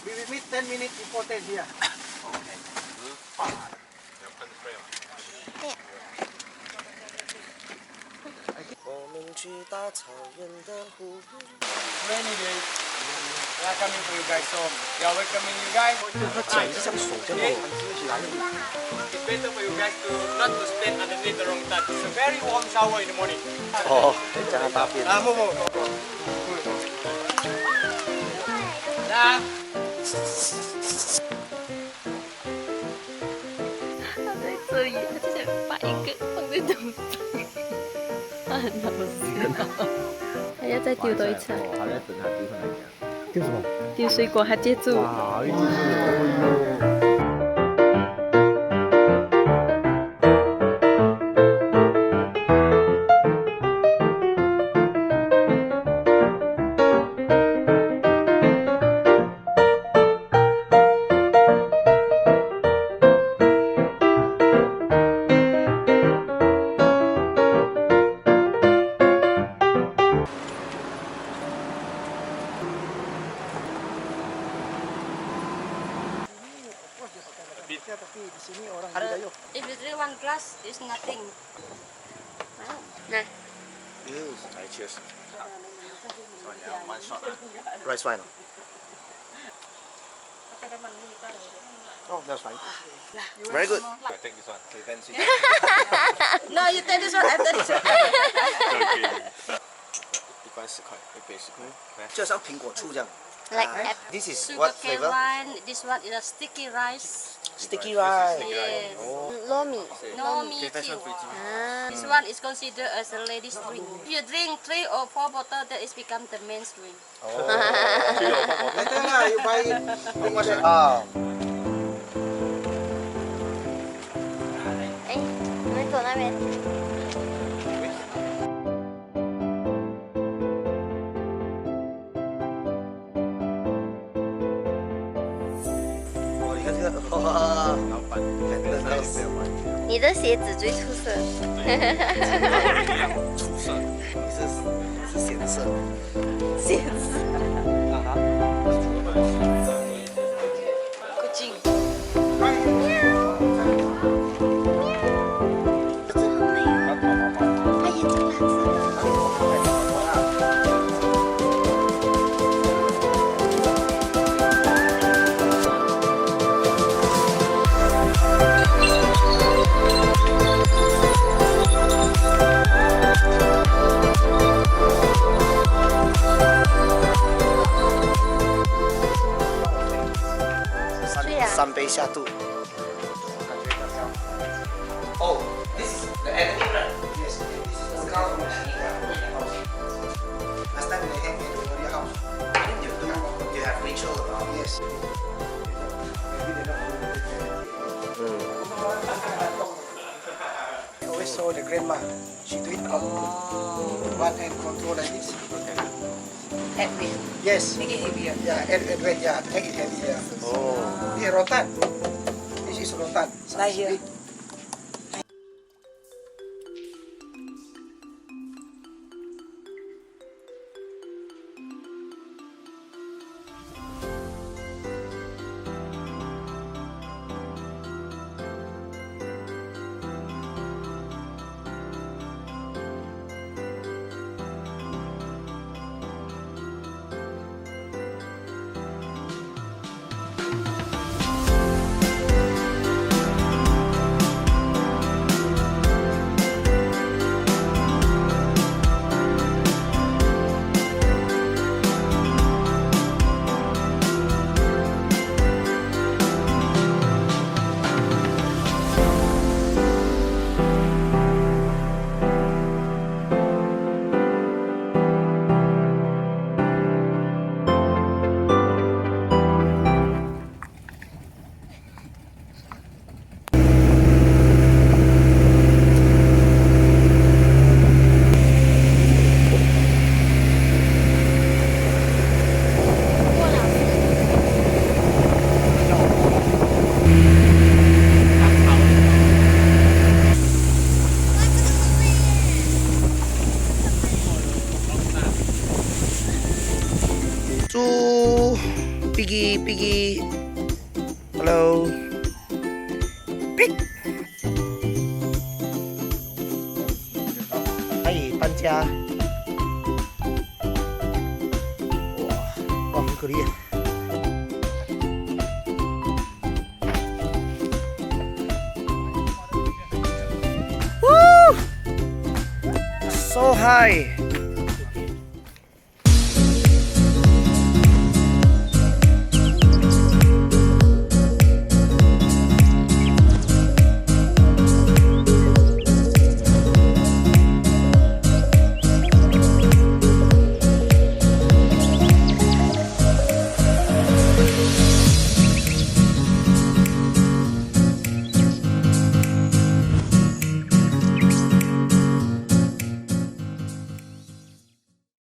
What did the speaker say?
We will meet 10 minutes before 10 here. Okay. Rainy days. We are coming for you guys, so we are welcoming you guys. It's better for you guys to not to stand underneath the wrong time. It's a very warm shower in the morning. Oh, jangan tapir. Move. Dah. 他在这里，他就想把一个放在头上，他很老实。他要再丢多一次啊。还在等他丢上来讲。丢什么？丢水果，他接住。哇，一直是。Tapi di sini orang Bidayuh. If you drink one glass, it's nothing. Nah. Cheers. One shot. Rice wine. Oh, that's fine. Very good. I take this one. You can see. No, you take this one, I take this one. 一般10块，一杯10块。就像苹果醋这样。Like This is sugar what cane flavor? wine. This one is a sticky rice. Sticky rice. Yes. Oh. Lomi. No me tea. This one is considered as a lady's drink. If you drink 3 or 4 bottles, that is become the men's drink. Oh. Later lah, you buy it. Ah. 哎，你们走那边。哦，你看这个，哇，老板，你看这个，你的鞋子最出色。出色，你是显色。显色。啊哈。Kuching。这很美哦，它眼睛蓝色的。3杯下肚。Oh, this is the enemy right? Yes, this is the scout from house. Last time they hang in the house. You have ritual about Yes. Maybe they don't do I always saw the grandma. She do it from one hand control like this. At with. Yes. Make it heavier. Yeah, and weight, yeah, make it heavy, yeah. Oh. This is rotan. This is rotan. Like here. Piggy. Hello. Pig. Hai, 搬家。哇，很可怜。Woo! So high.